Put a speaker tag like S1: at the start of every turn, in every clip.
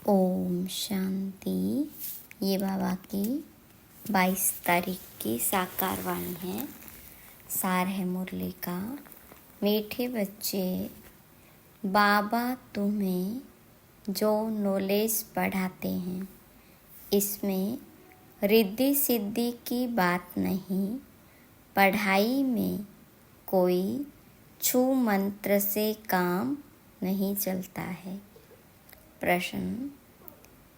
S1: ओम शांति। ये बाबा की 22 तारीख की साकार वाणी है। सार है मुरली का। मीठे बच्चे, बाबा तुम्हें जो नॉलेज पढ़ाते हैं इसमें रिद्धि सिद्धि की बात नहीं। पढ़ाई में कोई छू मंत्र से काम नहीं चलता है। प्रश्न,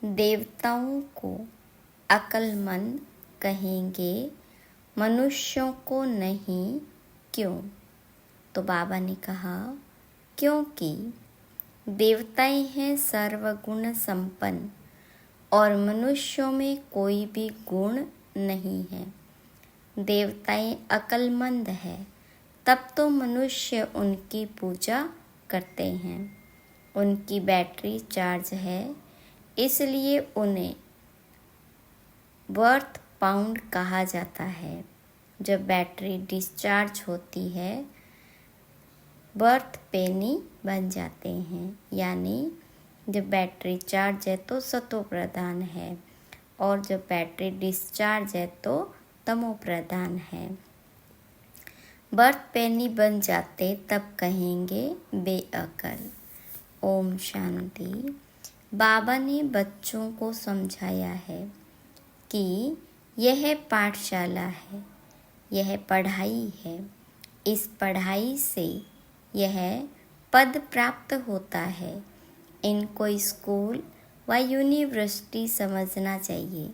S1: देवताओं को अक्लमंद कहेंगे, मनुष्यों को नहीं, क्यों? तो बाबा ने कहा क्योंकि देवताएं हैं सर्वगुण संपन्न और मनुष्यों में कोई भी गुण नहीं है। देवताएं अक्लमंद है तब तो मनुष्य उनकी पूजा करते हैं। उनकी बैटरी चार्ज है इसलिए उन्हें बर्थ पाउंड कहा जाता है। जब बैटरी डिस्चार्ज होती है बर्थ पेनी बन जाते हैं। यानी जब बैटरी चार्ज है तो सतो प्रधान है और जब बैटरी डिस्चार्ज है तो तमो प्रधान है। बर्थ पेनी बन जाते तब कहेंगे बेअकल। ओम शांति। बाबा ने बच्चों को समझाया है कि यह पाठशाला है, यह पढ़ाई है। इस पढ़ाई से यह पद प्राप्त होता है। इनको स्कूल व यूनिवर्सिटी समझना चाहिए।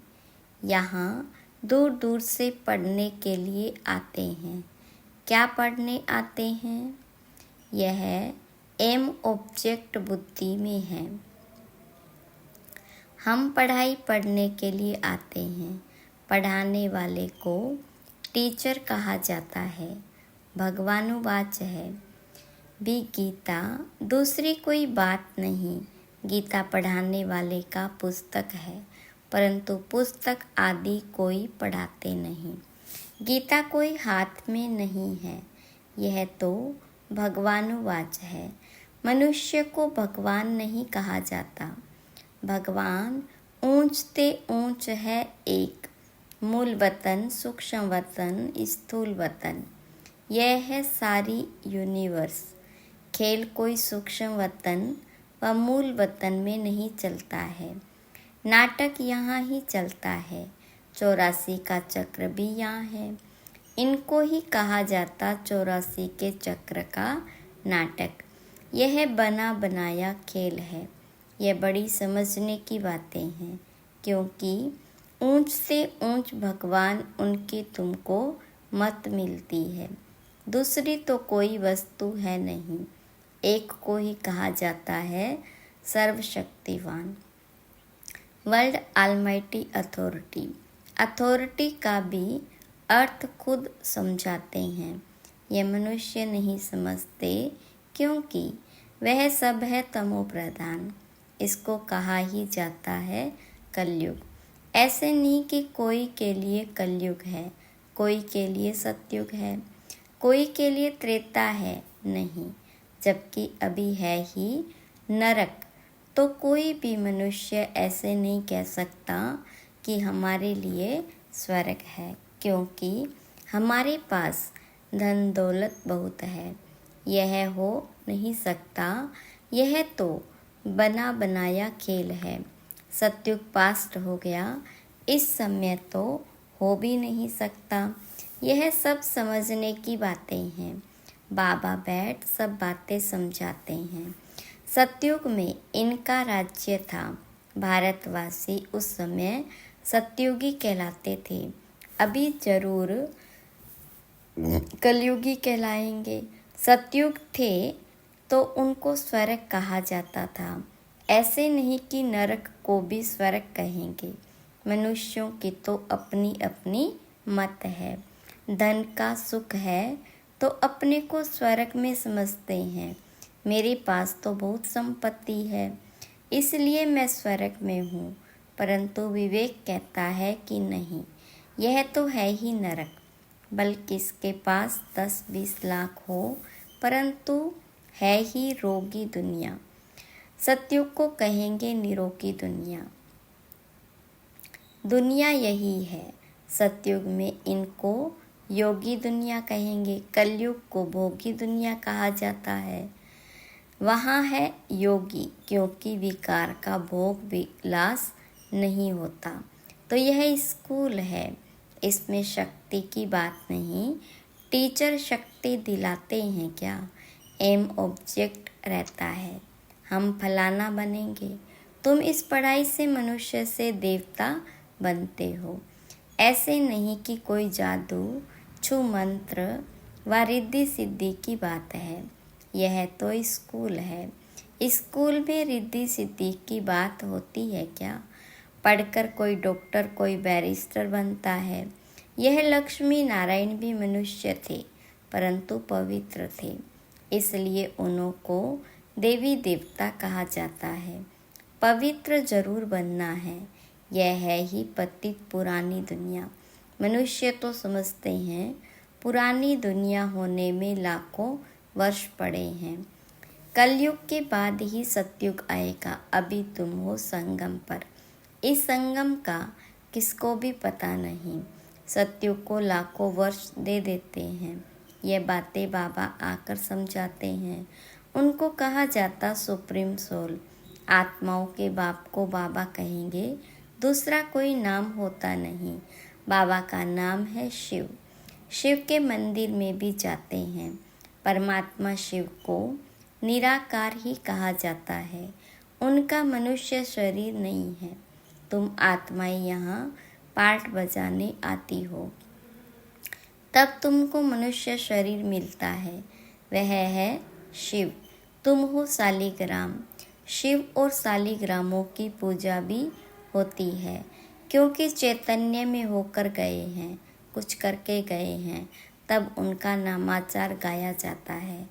S1: यहाँ दूर दूर से पढ़ने के लिए आते हैं। क्या पढ़ने आते हैं? यह एम ऑब्जेक्ट बुद्धि में है। हम पढ़ाई पढ़ने के लिए आते हैं। पढ़ाने वाले को टीचर कहा जाता है। भगवानुवाच है भी गीता, दूसरी कोई बात नहीं। गीता पढ़ाने वाले का पुस्तक है परंतु पुस्तक आदि कोई पढ़ाते नहीं। गीता कोई हाथ में नहीं है। यह तो भगवानुवाच है। मनुष्य को भगवान नहीं कहा जाता। भगवान ऊंचते ऊंच है एक। मूल वतन, सूक्ष्म वतन, स्थूल वतन, यह है सारी यूनिवर्स। खेल कोई सूक्ष्म वतन व मूल वतन में नहीं चलता है। नाटक यहाँ ही चलता है। 84 का चक्र भी यहाँ है। इनको ही कहा जाता 84 के चक्र का नाटक। यह बना बनाया खेल है। यह बड़ी समझने की बातें हैं क्योंकि ऊंच से ऊंच भगवान उनकी तुमको मत मिलती है। दूसरी तो कोई वस्तु है नहीं। एक को ही कहा जाता है सर्वशक्तिवान। World almighty authority. अथॉरिटी का भी अर्थ खुद समझाते हैं। यह मनुष्य नहीं समझते क्योंकि वह सब है तमो प्रधान। इसको कहा ही जाता है कलयुग। ऐसे नहीं कि कोई के लिए कलयुग है, कोई के लिए सतयुग है, कोई के लिए त्रेता है, नहीं। जबकि अभी है ही नरक। तो कोई भी मनुष्य ऐसे नहीं कह सकता कि हमारे लिए स्वर्ग है क्योंकि हमारे पास धन दौलत बहुत है। यह हो नहीं सकता। यह तो बना बनाया खेल है। सतयुग पास्ट हो गया। इस समय तो हो भी नहीं सकता। यह सब समझने की बातें हैं। बाबा बैठ सब बातें समझाते हैं। सतयुग में इनका राज्य था। भारतवासी उस समय सतयुगी कहलाते थे। अभी जरूर कलयुगी कहलाएंगे। सतयुग थे तो उनको स्वर्ग कहा जाता था। ऐसे नहीं कि नरक को भी स्वर्ग कहेंगे। मनुष्यों की तो अपनी अपनी मत है। धन का सुख है तो अपने को स्वर्ग में समझते हैं। मेरे पास तो बहुत संपत्ति है इसलिए मैं स्वर्ग में हूँ। परंतु विवेक कहता है कि नहीं, यह तो है ही नरक। बल्कि इसके पास 10-20 लाख हो परंतु है ही रोगी दुनिया। सतयुग को कहेंगे निरोग की दुनिया। दुनिया यही है। सतयुग में इनको योगी दुनिया कहेंगे। कलयुग को भोगी दुनिया कहा जाता है। वहाँ है योगी, क्योंकि विकार का भोग विलास नहीं होता। तो यह स्कूल है, इसमें शक्ति की बात नहीं। टीचर शक्ति दिलाते हैं क्या? एम ऑब्जेक्ट रहता है, हम फलाना बनेंगे। तुम इस पढ़ाई से मनुष्य से देवता बनते हो। ऐसे नहीं कि कोई जादू छू मंत्र व रिद्धि सिद्धि की बात है। यह तो स्कूल है। स्कूल में रिद्धि सिद्धि की बात होती है क्या? पढ़कर कोई डॉक्टर कोई बैरिस्टर बनता है। यह लक्ष्मी नारायण भी मनुष्य थे, परंतु पवित्र थे, इसलिए उन्हों को देवी देवता कहा जाता है। पवित्र जरूर बनना है। यह है ही पतित पुरानी दुनिया। मनुष्य तो समझते हैं पुरानी दुनिया होने में लाखों वर्ष पड़े हैं। कलयुग के बाद ही सतयुग आएगा। अभी तुम हो संगम पर। इस संगम का किसको भी पता नहीं। सतयुग को लाखों वर्ष दे देते हैं। ये बातें बाबा आकर समझाते हैं। उनको कहा जाता सुप्रीम सोल। आत्माओं के बाप को बाबा कहेंगे, दूसरा कोई नाम होता नहीं। बाबा का नाम है शिव। शिव के मंदिर में भी जाते हैं। परमात्मा शिव को निराकार ही कहा जाता है। उनका मनुष्य शरीर नहीं है। तुम आत्माएं यहाँ पार्ट बजाने आती हो, तब तुमको मनुष्य शरीर मिलता है। वह है शिव। तुम हो शालिग्राम। शिव और शालिग्रामों की पूजा भी होती है, क्योंकि चैतन्य में होकर गए हैं, कुछ करके गए हैं, तब उनका नामाचार गाया जाता है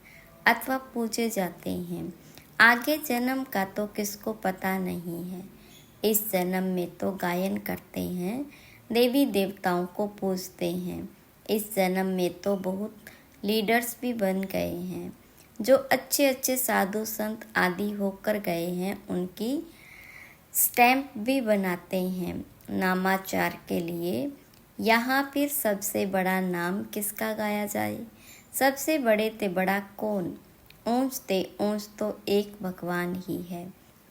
S1: अथवा पूजे जाते हैं। आगे जन्म का तो किसको पता नहीं है। इस जन्म में तो गायन करते हैं, देवी देवताओं को पूजते हैं। इस जन्म में तो बहुत लीडर्स भी बन गए हैं। जो अच्छे अच्छे साधु संत आदि होकर गए हैं, उनकी स्टैम्प भी बनाते हैं नामाचार के लिए। यहाँ फिर सबसे बड़ा नाम किसका गाया जाए? सबसे बड़े ते बड़ा कौन? ऊंच ते ऊंच तो एक भगवान ही है।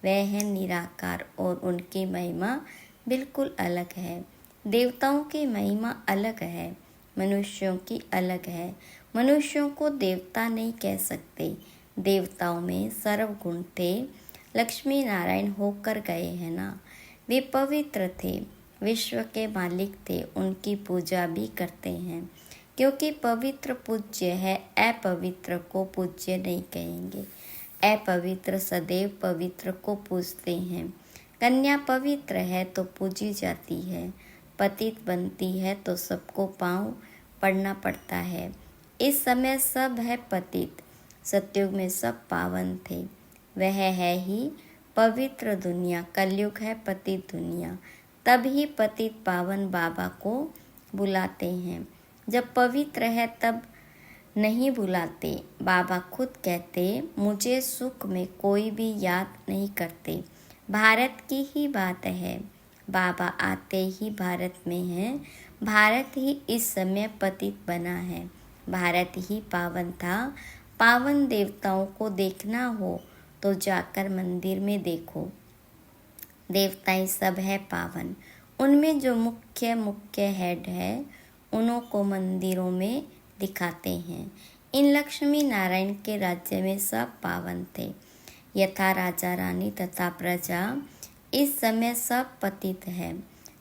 S1: वह है निराकार और उनकी महिमा बिल्कुल अलग है। देवताओं की महिमा अलग है, मनुष्यों की अलग है। मनुष्यों को देवता नहीं कह सकते। देवताओं में सर्वगुण थे। लक्ष्मी नारायण होकर गए हैं ना। वे पवित्र थे, विश्व के मालिक थे। उनकी पूजा भी करते हैं, क्योंकि पवित्र पूज्य है। अपवित्र को पूज्य नहीं कहेंगे। अपवित्र सदैव पवित्र को पूजते हैं। कन्या पवित्र है तो पूजी जाती है। पतित बनती है तो सबको पाँव पड़ना पड़ता है। इस समय सब है पतित। सतयुग में सब पावन थे। वह है ही पवित्र दुनिया। कलयुग है पतित दुनिया। तब ही पतित पावन बाबा को बुलाते हैं। जब पवित्र है तब नहीं बुलाते। बाबा खुद कहते, मुझे सुख में कोई भी याद नहीं करते। भारत की ही बात है। बाबा आते ही भारत में हैं। भारत ही इस समय पतित बना है। भारत ही पावन था। पावन देवताओं को देखना हो तो जाकर मंदिर में देखो। देवताएं सब है पावन। उनमें जो मुख्य हेड है, उन्हों को मंदिरों में दिखाते हैं। इन लक्ष्मी नारायण के राज्य में सब पावन थे। यथा राजा रानी तथा प्रजा। इस समय सब पतित है।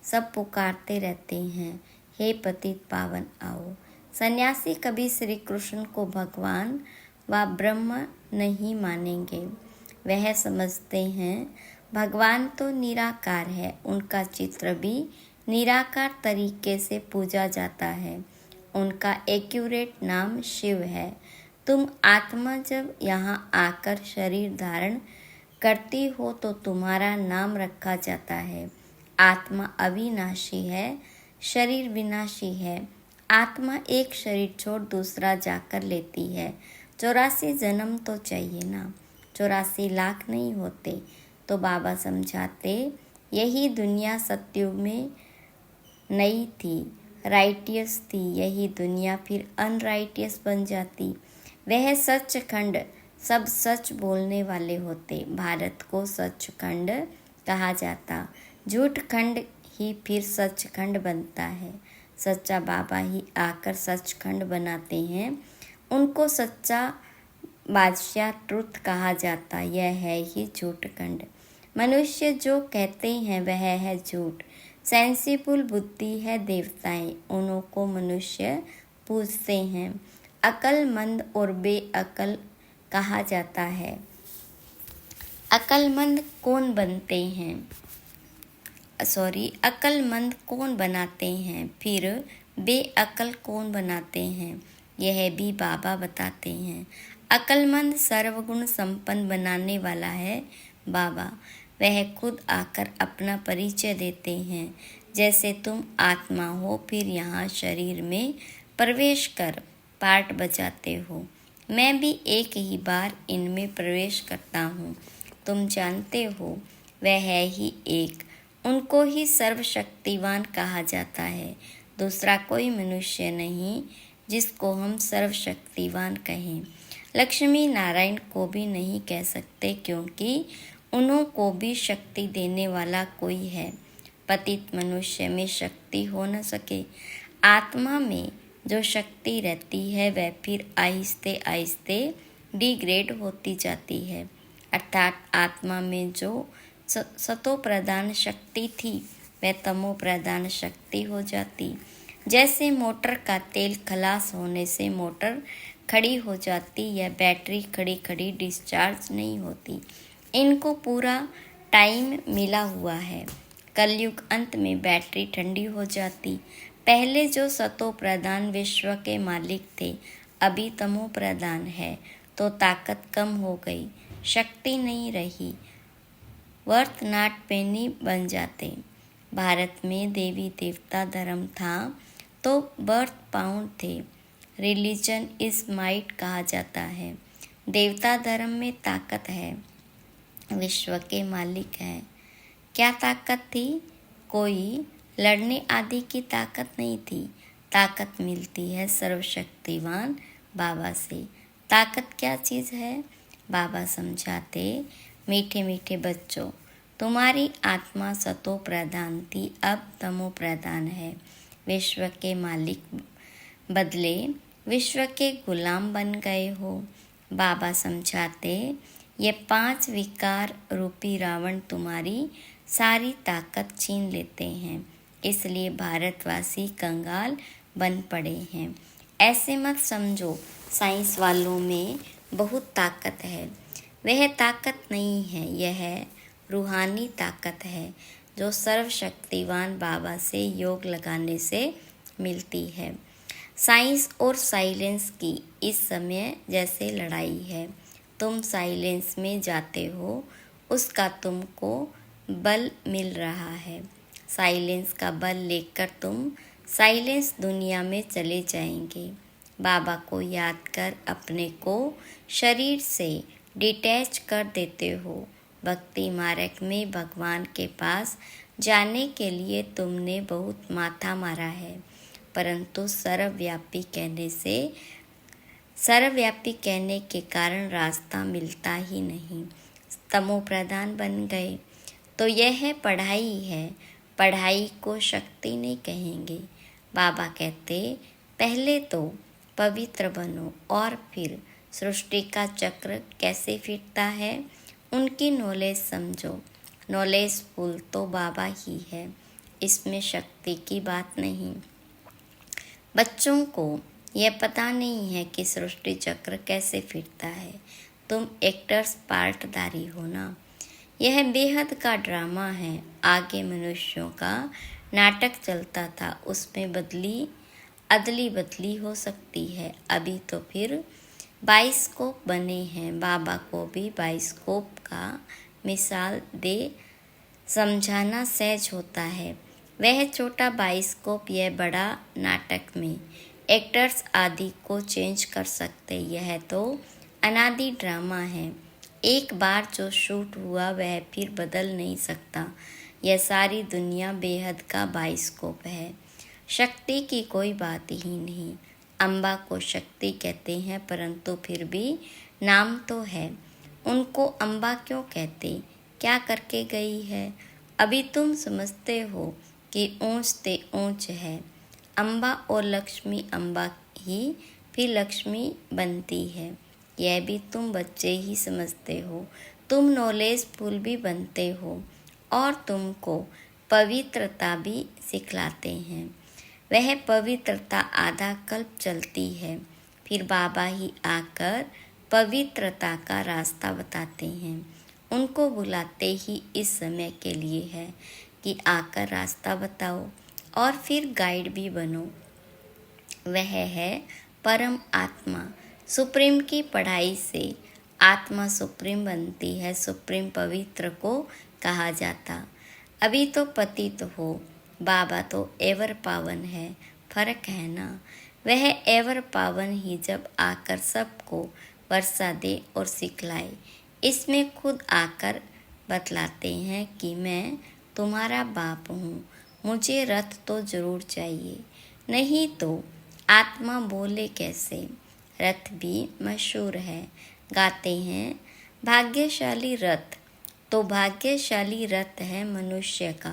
S1: सब पुकारते रहते हैं, हे पतित पावन आओ। सन्यासी कभी श्री कृष्ण को भगवान व ब्रह्म नहीं मानेंगे। वह समझते हैं भगवान तो निराकार है। उनका चित्र भी निराकार तरीके से पूजा जाता है। उनका एक्यूरेट नाम शिव है। तुम आत्मा जब यहाँ आकर शरीर धारण करती हो तो तुम्हारा नाम रखा जाता है। आत्मा अविनाशी है, शरीर विनाशी है। आत्मा एक शरीर छोड़ दूसरा जाकर लेती है। 84 जन्म तो चाहिए ना। 84 लाख नहीं होते। तो बाबा समझाते, यही दुनिया सतयुग में नहीं थी, राइटियस थी। यही दुनिया फिर अनराइटियस बन जाती। वह सचखंड सब सच बोलने वाले होते। भारत को सचखंड कहा जाता। झूठ खंड ही फिर सचखंड बनता है। सच्चा बाबा ही आकर सचखंड बनाते हैं। उनको सच्चा बादशाह ट्रुथ कहा जाता। यह है ही झूठ खंड। मनुष्य जो कहते हैं वह है झूठ। सेंसिबल बुद्धि है देवताएं, उन्हों को मनुष्य पूजते हैं। अकलमंद और बेअकल कहा जाता है। अकलमंद कौन बनाते हैं, फिर बेअकल कौन बनाते हैं, यह भी बाबा बताते हैं। अकलमंद सर्वगुण संपन्न बनाने वाला है बाबा। वह खुद आकर अपना परिचय देते हैं। जैसे तुम आत्मा हो, फिर यहाँ शरीर में प्रवेश कर पार्ट बजाते हो। मैं भी एक ही बार इनमें प्रवेश करता हूँ। तुम जानते हो वह है ही एक। उनको ही सर्वशक्तिवान कहा जाता है। दूसरा कोई मनुष्य नहीं जिसको हम सर्वशक्तिवान कहें। लक्ष्मी नारायण को भी नहीं कह सकते, क्योंकि उन्हों को भी शक्ति देने वाला कोई है। पतित मनुष्य में शक्ति हो न सके। आत्मा में जो शक्ति रहती है वह फिर आहिस्ते आहिस्ते डिग्रेड होती जाती है। अर्थात आत्मा में जो सतो प्रधान शक्ति थी वह तमो प्रधान शक्ति हो जाती। जैसे मोटर का तेल खलास होने से मोटर खड़ी हो जाती, या बैटरी खड़ी खड़ी डिस्चार्ज नहीं होती। इनको पूरा टाइम मिला हुआ है। कलयुग अंत में बैटरी ठंडी हो जाती। पहले जो सतो प्रधान विश्व के मालिक थे, अभी तमो प्रधान है, तो ताकत कम हो गई, शक्ति नहीं रही, वर्थ नॉट पेनी बन जाते। भारत में देवी देवता धर्म था तो बर्थ पाउंड थे। रिलीजन इज माइट कहा जाता है। देवता धर्म में ताकत है, विश्व के मालिक है। क्या ताकत थी? कोई लड़ने आदि की ताकत नहीं थी। ताकत मिलती है सर्वशक्तिवान बाबा से। ताकत क्या चीज़ है? बाबा समझाते, मीठे मीठे बच्चों, तुम्हारी आत्मा सतो प्रधान थी, अब तमो प्रधान है। विश्व के मालिक बदले विश्व के गुलाम बन गए हो। बाबा समझाते, ये 5 विकार रूपी रावण तुम्हारी सारी ताकत छीन लेते हैं, इसलिए भारतवासी कंगाल बन पड़े हैं। ऐसे मत समझो साइंस वालों में बहुत ताकत है। वह ताकत नहीं है, यह रूहानी ताकत है जो सर्वशक्तिवान बाबा से योग लगाने से मिलती है। साइंस और साइलेंस की इस समय जैसे लड़ाई है। तुम साइलेंस में जाते हो, उसका तुमको बल मिल रहा है। साइलेंस का बल लेकर तुम साइलेंस दुनिया में चले जाएंगे। बाबा को याद कर अपने को शरीर से डिटैच कर देते हो। भक्ति मार्ग में भगवान के पास जाने के लिए तुमने बहुत माथा मारा है, परंतु सर्वव्यापी कहने के कारण रास्ता मिलता ही नहीं। तमो प्रधान बन गए तो यह पढ़ाई है। पढ़ाई को शक्ति नहीं कहेंगे। बाबा कहते, पहले तो पवित्र बनो और फिर सृष्टि का चक्र कैसे फिरता है उनकी नॉलेज समझो। नॉलेज फुल तो बाबा ही है, इसमें शक्ति की बात नहीं। बच्चों को यह पता नहीं है कि सृष्टि चक्र कैसे फिरता है। तुम एक्टर्स पार्टधारी हो ना। यह बेहद का ड्रामा है। आगे मनुष्यों का नाटक चलता था, उसमें अदली बदली हो सकती है। अभी तो फिर बाइस्कोप बने हैं। बाबा को भी बाइस्कोप का मिसाल दे समझाना सहज होता है। वह छोटा बाइस्कोप, यह बड़ा नाटक में एक्टर्स आदि को चेंज कर सकते। यह तो अनादि ड्रामा है, एक बार जो शूट हुआ वह फिर बदल नहीं सकता। यह सारी दुनिया बेहद का बाइस्कोप है। शक्ति की कोई बात ही नहीं। अम्बा को शक्ति कहते हैं, परंतु फिर भी नाम तो है। उनको अम्बा क्यों कहते? क्या करके गई है? अभी तुम समझते हो कि ऊंच ते ऊंच है। अम्बा और लक्ष्मी, अम्बा ही फिर लक्ष्मी बनती है। यह भी तुम बच्चे ही समझते हो। तुम नॉलेजफुल भी बनते हो और तुमको पवित्रता भी सिखलाते हैं। वह पवित्रता आधा कल्प चलती है, फिर बाबा ही आकर पवित्रता का रास्ता बताते हैं। उनको बुलाते ही इस समय के लिए है कि आकर रास्ता बताओ और फिर गाइड भी बनो। वह है परम आत्मा। सुप्रीम की पढ़ाई से आत्मा सुप्रीम बनती है। सुप्रीम पवित्र को कहा जाता। अभी तो पतित हो, बाबा तो एवर पावन है। फर्क है ना? वह एवर पावन ही जब आकर सबको वर्षा दे और सिखलाए। इसमें खुद आकर बतलाते हैं कि मैं तुम्हारा बाप हूँ, मुझे रथ तो जरूर चाहिए, नहीं तो आत्मा बोले कैसे? रथ भी मशहूर है। गाते हैं भाग्यशाली रथ, तो भाग्यशाली रथ है मनुष्य का,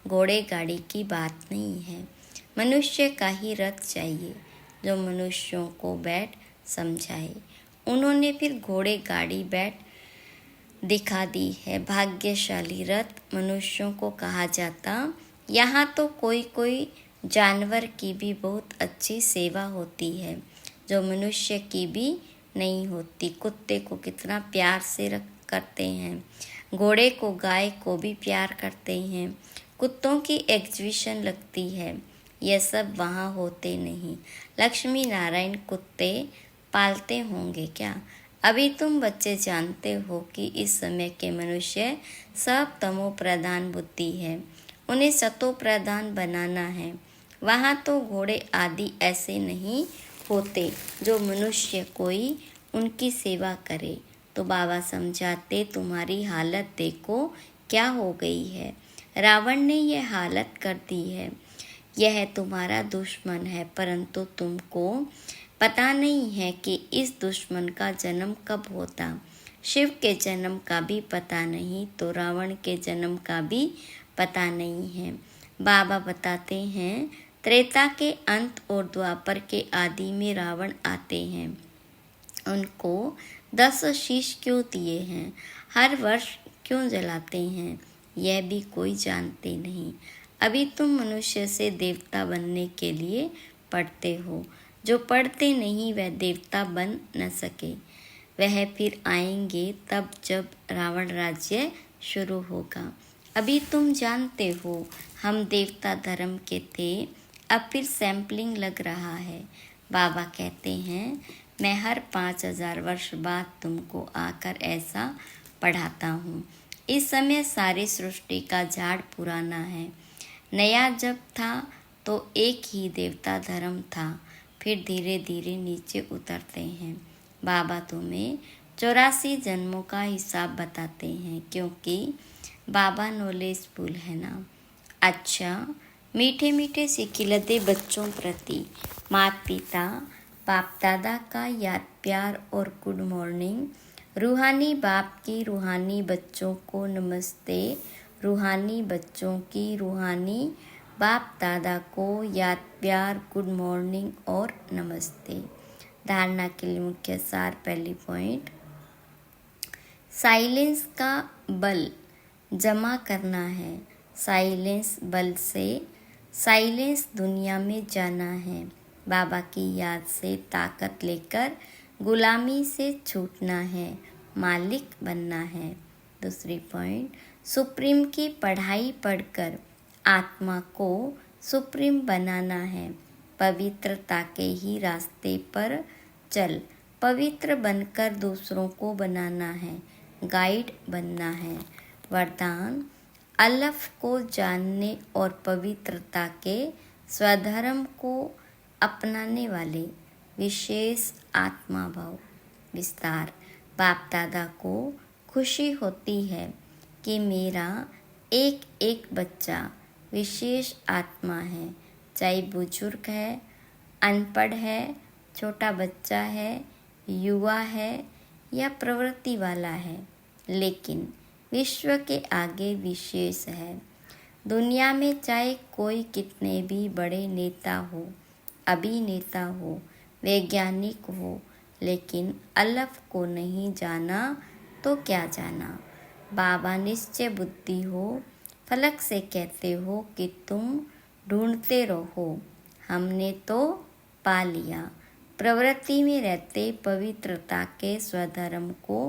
S1: घोड़े गाड़ी की बात नहीं है। मनुष्य का ही रथ चाहिए जो मनुष्यों को बैठ समझाए। उन्होंने फिर घोड़े गाड़ी बैठ दिखा दी है। भाग्यशाली रथ मनुष्यों को कहा जाता। यहाँ तो कोई कोई जानवर की भी बहुत अच्छी सेवा होती है जो मनुष्य की भी नहीं होती। कुत्ते को कितना प्यार से करते हैं, घोड़े को, गाय को भी प्यार करते हैं। कुत्तों की एग्जीबिशन लगती है, यह सब वहाँ होते नहीं। लक्ष्मी नारायण कुत्ते पालते होंगे क्या? अभी तुम बच्चे जानते हो कि इस समय के मनुष्य सब तमो प्रधान बुद्धि है, उन्हें सतो प्रधान बनाना है। वहाँ तो घोड़े आदि ऐसे नहीं होते जो मनुष्य कोई उनकी सेवा करे। तो बाबा समझाते, तुम्हारी हालत देखो क्या हो गई है। रावण ने यह हालत कर दी है। यह तुम्हारा दुश्मन है, परंतु तुमको पता नहीं है कि इस दुश्मन का जन्म कब होता। शिव के जन्म का भी पता नहीं, तो रावण के जन्म का भी पता नहीं है। बाबा बताते हैं, त्रेता के अंत और द्वापर के आदि में रावण आते हैं। उनको 10 शीश क्यों दिए हैं, हर वर्ष क्यों जलाते हैं, यह भी कोई जानते नहीं। अभी तुम मनुष्य से देवता बनने के लिए पढ़ते हो। जो पढ़ते नहीं वह देवता बन न सके। वह फिर आएंगे तब जब रावण राज्य शुरू होगा। अभी तुम जानते हो हम देवता धर्म के थे, अब फिर सैम्पलिंग लग रहा है। बाबा कहते हैं, मैं हर 5000 वर्ष बाद तुमको आकर ऐसा पढ़ाता हूँ। इस समय सारी सृष्टि का झाड़ पुराना है। नया जब था तो एक ही देवता धर्म था, फिर धीरे धीरे नीचे उतरते हैं। बाबा तुम्हें 84 जन्मों का हिसाब बताते हैं, क्योंकि बाबा नॉलेजफुल है ना। अच्छा, मीठे मीठे सिखिलते बच्चों प्रति माता पिता बाप दादा का याद प्यार और गुड मॉर्निंग। रूहानी बाप की रूहानी बच्चों को नमस्ते। रूहानी बच्चों की रूहानी बाप दादा को याद प्यार, गुड मॉर्निंग और नमस्ते। धारणा के लिए मुख्य सार। पहली पॉइंट, साइलेंस का बल जमा करना है। साइलेंस बल से साइलेंस दुनिया में जाना है। बाबा की याद से ताकत लेकर गुलामी से छूटना है, मालिक बनना है। दूसरी पॉइंट, सुप्रीम की पढ़ाई पढ़कर आत्मा को सुप्रीम बनाना है। पवित्रता के ही रास्ते पर चल, पवित्र बनकर दूसरों को बनाना है, गाइड बनना है। वरदान, अलफ को जानने और पवित्रता के स्वधर्म को अपनाने वाले विशेष आत्मा भाव। विस्तार, बाप दादा को खुशी होती है कि मेरा एक एक बच्चा विशेष आत्मा है, चाहे बुजुर्ग है, अनपढ़ है, छोटा बच्चा है, युवा है या प्रवृत्ति वाला है, लेकिन विश्व के आगे विशेष है। दुनिया में चाहे कोई कितने भी बड़े नेता हो, अभिनेता हो, वैज्ञानिक हो, लेकिन अल्लाह को नहीं जाना तो क्या जाना। बाबा निश्चय बुद्धि हो, फलक से कहते हो कि तुम ढूंढते रहो, हमने तो पा लिया। प्रवृत्ति में रहते पवित्रता के स्वधर्म को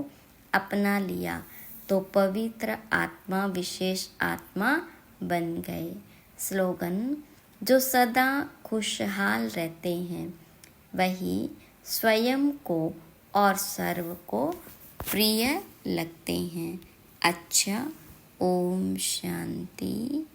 S1: अपना लिया तो पवित्र आत्मा विशेष आत्मा बन गए। स्लोगन: जो सदा खुशहाल रहते हैं वही स्वयं को और सर्व को प्रिय लगते हैं। अच्छा, ओम शांति।